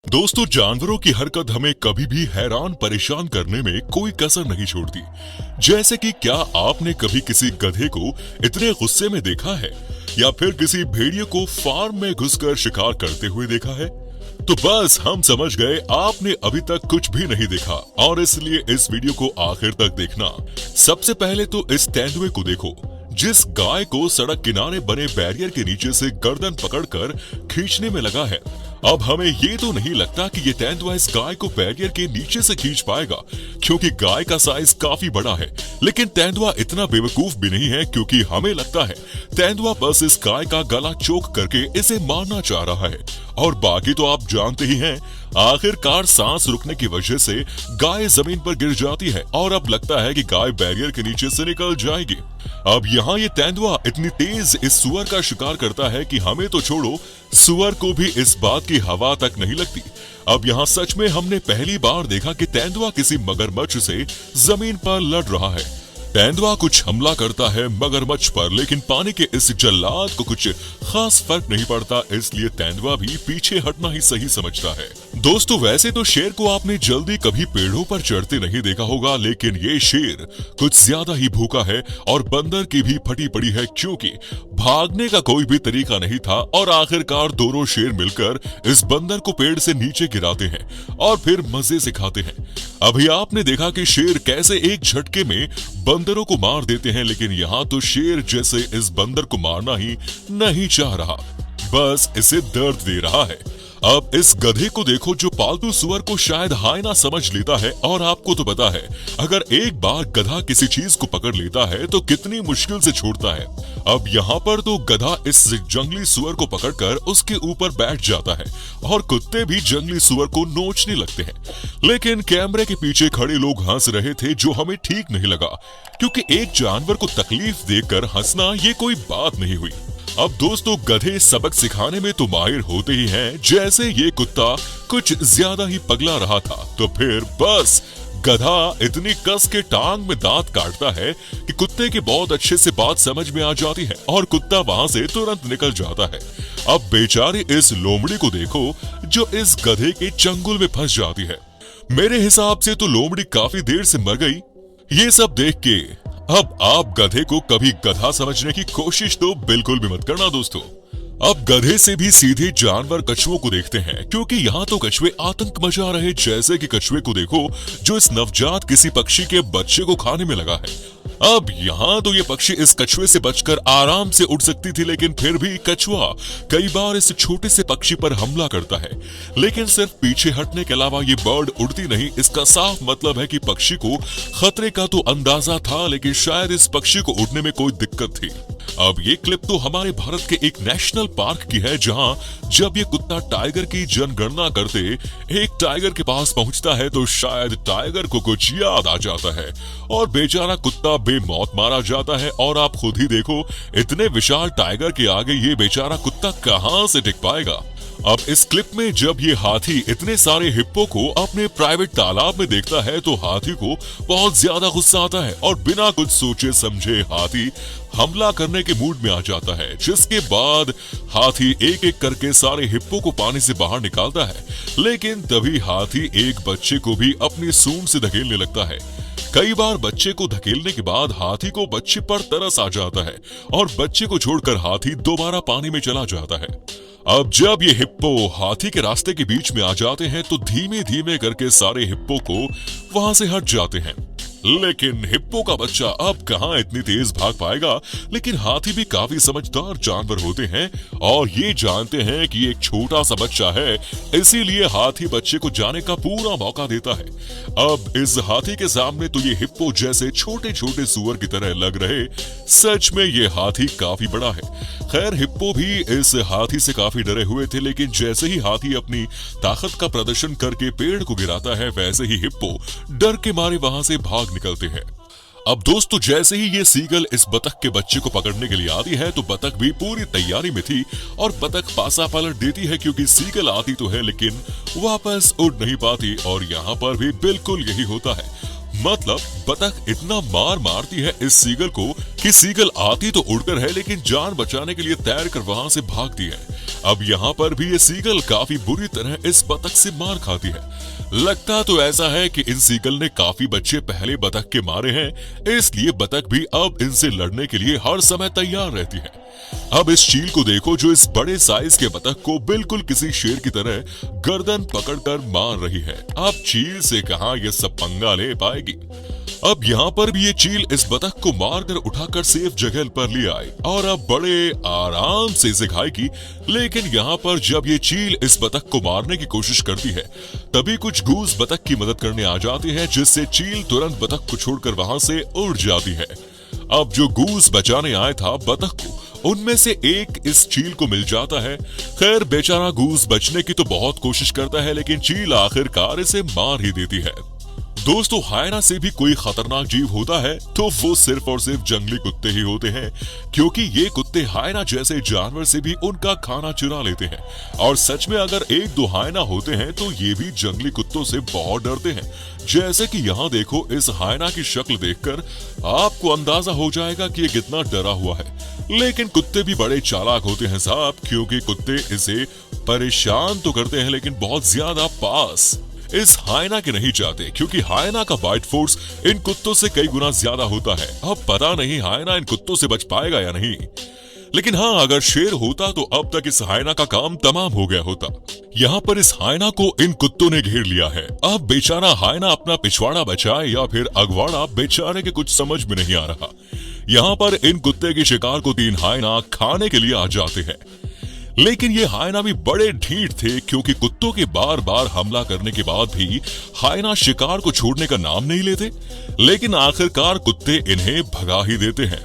दोस्तों, जानवरों की हरकत हमें कभी भी हैरान परेशान करने में कोई कसर नहीं छोड़ती। जैसे कि क्या आपने कभी किसी गधे को इतने गुस्से में देखा है या फिर किसी भेड़िए को फार्म में घुसकर शिकार करते हुए देखा है? तो बस हम समझ गए आपने अभी तक कुछ भी नहीं देखा और इसलिए इस वीडियो को आखिर तक देखना। सबसे पहले तो इस तेंदुए को देखो, जिस गाय को सड़क किनारे बने बैरियर के नीचे से गर्दन पकड़कर खींचने में लगा है। अब हमें ये तो नहीं लगता कि ये तेंदुआ इस गाय को बैरियर के नीचे से खींच पाएगा, क्योंकि गाय का साइज काफी बड़ा है। लेकिन तेंदुआ इतना बेवकूफ भी नहीं है, क्योंकि हमें लगता है तेंदुआ बस इस गाय का गला चोक करके इसे मारना चाह रहा है। और बाकी तो आप जानते ही हैं। आखिरकार सांस रुकने की वजह से गाय जमीन पर गिर जाती है और अब लगता है कि गाय बैरियर के नीचे से निकल जाएगी। अब यहाँ ये तेंदुआ इतनी तेज इस सुअर का शिकार करता है कि हमें तो छोड़ो, सुअर को भी इस बात की हवा तक नहीं लगती। अब यहाँ सच में हमने पहली बार देखा कि तेंदुआ किसी मगरमच्छ से जमीन पर लड़ रहा है। तेंदुआ कुछ हमला करता है मगरमच्छ पर, लेकिन पानी के इस जल्लाद को कुछ खास फर्क नहीं पड़ता, इसलिए तेंदुआ भी पीछे हटना ही सही समझता है। दोस्तों, वैसे तो शेर को आपने जल्दी कभी पेड़ों पर चढ़ते नहीं देखा होगा, लेकिन ये शेर कुछ ज्यादा ही भूखा है और बंदर की भी फटी पड़ी है, क्योंकि भागने का कोई भी तरीका नहीं था और आखिरकार दोनों शेर मिलकर इस बंदर को पेड़ से नीचे गिराते हैं और फिर मजे से खाते हैं। अभी आपने देखा कि शेर कैसे एक झटके में बंदरों को मार देते हैं, लेकिन यहाँ तो शेर जैसे इस बंदर को मारना ही नहीं चाह रहा, बस इसे दर्द दे रहा है। अब इस गधे को देखो, जो पालतू सुअर को शायद हायना समझ लेता है, और आपको तो पता है अगर एक बार गधा किसी चीज को पकड़ लेता है तो कितनी मुश्किल से छोड़ता है। अब यहाँ पर तो गधा इस जंगली सुअर को पकड़कर उसके ऊपर बैठ जाता है और कुत्ते भी जंगली सुअर को नोचने लगते हैं। लेकिन कैमरे के पीछे खड़े लोग हंस रहे थे, जो हमें ठीक नहीं लगा, क्योंकि एक जानवर को तकलीफ देकर हंसना ये कोई बात नहीं हुई। अब दोस्तों, गधे सबक सिखाने में तो माहिर होते ही हैं। जैसे ये कुत्ता कुछ ज्यादा ही पगला रहा था, तो फिर बस गधा इतनी कस के टांग में दांत काटता है कि कुत्ते की बहुत अच्छे से बात समझ में आ जाती है और कुत्ता वहां से तुरंत निकल जाता है। अब बेचारी इस लोमड़ी को देखो, जो इस गधे के चंगुल में फंस जाती है। मेरे हिसाब से तो लोमड़ी काफी देर से मर गई। ये सब देख के अब आप गधे को कभी गधा समझने की कोशिश तो बिल्कुल भी मत करना दोस्तों। अब गधे से भी सीधे जानवर कछुओं को देखते हैं, क्योंकि यहाँ तो कछुए आतंक मचा रहे। जैसे कि कछुए को देखो, जो इस नवजात किसी पक्षी के बच्चे को खाने में लगा है। अब यहाँ तो ये पक्षी इस कछुए से बचकर आराम से उड़ सकती थी, लेकिन फिर भी कछुआ कई बार इस छोटे से पक्षी पर हमला करता है। लेकिन सिर्फ पीछे हटने के अलावा ये बर्ड उड़ती नहीं। इसका साफ मतलब है कि पक्षी को खतरे का तो अंदाजा था, लेकिन शायद इस पक्षी को उड़ने में कोई दिक्कत थी। अब ये क्लिप तो हमारे भारत के एक नेशनल पार्क की है, जहां जब ये कुत्ता टाइगर की जनगणना करते एक टाइगर के पास पहुंचता है, तो शायद टाइगर को कुछ याद आ जाता है और बेचारा कुत्ता बेमौत मारा जाता है। और आप खुद ही देखो, इतने विशाल टाइगर के आगे ये बेचारा कुत्ता कहां से टिक पाएगा। अब इस क्लिप में जब ये हाथी इतने सारे हिप्पो को अपने प्राइवेट तालाब में देखता है, तो हाथी को बहुत ज्यादा गुस्सा आता है और बिना कुछ सोचे समझे हाथी हमला करने के मूड में आ जाता है। जिसके बाद हाथी एक एक करके सारे हिप्पो को पानी से बाहर निकालता है, लेकिन तभी हाथी एक बच्चे को भी अपनी सूंड से धकेलने लगता है। कई बार बच्चे को धकेलने के बाद हाथी को बच्चे पर तरस आ जाता है और बच्चे को छोड़कर हाथी दोबारा पानी में चला जाता है। अब जब ये हिप्पो हाथी के रास्ते के बीच में आ जाते हैं, तो धीमे धीमे करके सारे हिप्पो को वहां से हट जाते हैं। लेकिन हिप्पो का बच्चा अब कहां इतनी तेज भाग पाएगा। लेकिन हाथी भी काफी समझदार जानवर होते हैं और ये जानते हैं कि एक छोटा सा बच्चा है, इसीलिए हाथी बच्चे को जाने का पूरा मौका देता है। अब इस हाथी के सामने तो ये हिप्पो जैसे छोटे छोटे सुअर की तरह लग रहे, सच में ये हाथी काफी बड़ा है। खैर, हिप्पो भी इस हाथी से काफी डरे हुए थे, लेकिन जैसे ही हाथी अपनी ताकत का प्रदर्शन करके पेड़ को गिराता है, वैसे ही हिप्पो डर के मारे वहां से भाग निकलते हैं। अब दोस्तों, जैसे ही ये सीगल इस बतख के बच्चे को पकड़ने के लिए आती है, तो बतख भी पूरी तैयारी में थी और बतख पासा पलट देती है, क्योंकि सीगल आती तो है लेकिन वापस उड़ नहीं पाती। और यहाँ पर भी बिल्कुल यही होता है। मतलब बतख इतना मार मारती है इस सीगल को कि सीगल आती तो उड़कर है, लेकिन जान बचाने के लिए तैर कर वहां से भागती है। अब यहाँ पर भी ये सीगल काफी बुरी तरह इस बतख से मार खाती है। लगता तो ऐसा है कि इन सीगल ने काफी बच्चे पहले बतख के मारे हैं, इसलिए बतख भी अब इनसे लड़ने के लिए हर समय तैयार रहती है। अब इस चील को देखो जो इस बड़े साइज के बतख को बिल्कुल किसी शेर की तरह गर्दन पकड़कर मार रही है। अब चील से कहां ये सब पंगा ले पाएगी। अब यहाँ पर भी ये चील इस बतख को मारकर उठाकर सेफ जगह पर ले आई और अब बड़े आराम से इसे खाएगी। लेकिन यहाँ पर जब ये चील इस बतख को मारने की कोशिश करती है तभी कुछ गूस बतख की मदद करने आ जाती है, जिससे चील तुरंत बतख को छोड़कर वहां से उड़ जाती है। अब जो गूस बचाने आया था बतख को, उनमें से एक इस चील को मिल जाता है। खैर बेचारा गूस बचने की तो बहुत कोशिश करता है, लेकिन चील आखिरकार इसे मार ही देती है। दोस्तों, हायना से भी कोई खतरनाक जीव होता है तो वो सिर्फ और सिर्फ जंगली कुत्ते ही होते हैं, क्योंकि ये कुत्ते हायना जैसे जानवर से भी उनका खाना चुरा लेते हैं। और सच में अगर एक दो हायना होते हैं तो ये भी जंगली कुत्तों से बहुत डरते हैं। जैसे कि यहाँ देखो, इस हायना की शक्ल देखकर आपको अंदाजा हो जाएगा कि ये कितना डरा हुआ है। लेकिन कुत्ते भी बड़े चालाक होते हैं साहब, क्योंकि कुत्ते इसे परेशान तो करते हैं लेकिन बहुत ज्यादा पास इस हायना के नहीं जाते, क्योंकि हायना का बाइट फोर्स इन कुत्तों से कई गुना ज्यादा होता है। अब पता नहीं हायना इन कुत्तों से बच पाएगा या नहीं, लेकिन हाँ, अगर शेर होता तो अब तक इस हायना का काम तमाम हो गया होता। यहाँ पर इस हायना को इन कुत्तों ने घेर लिया है। अब बेचारा हायना अपना पिछवाड़ा बचाए या फिर अगवाड़ा, बेचारे के कुछ समझ में नहीं आ रहा। यहाँ पर इन कुत्ते के शिकार को 3 हायना खाने के लिए आ जाते हैं, लेकिन ये हायना भी बड़े ढीठ थे, क्योंकि कुत्तों के बार बार हमला करने के बाद भी हायना शिकार को छोड़ने का नाम नहीं लेते। लेकिन आखिरकार कुत्ते इन्हें भगा ही देते हैं।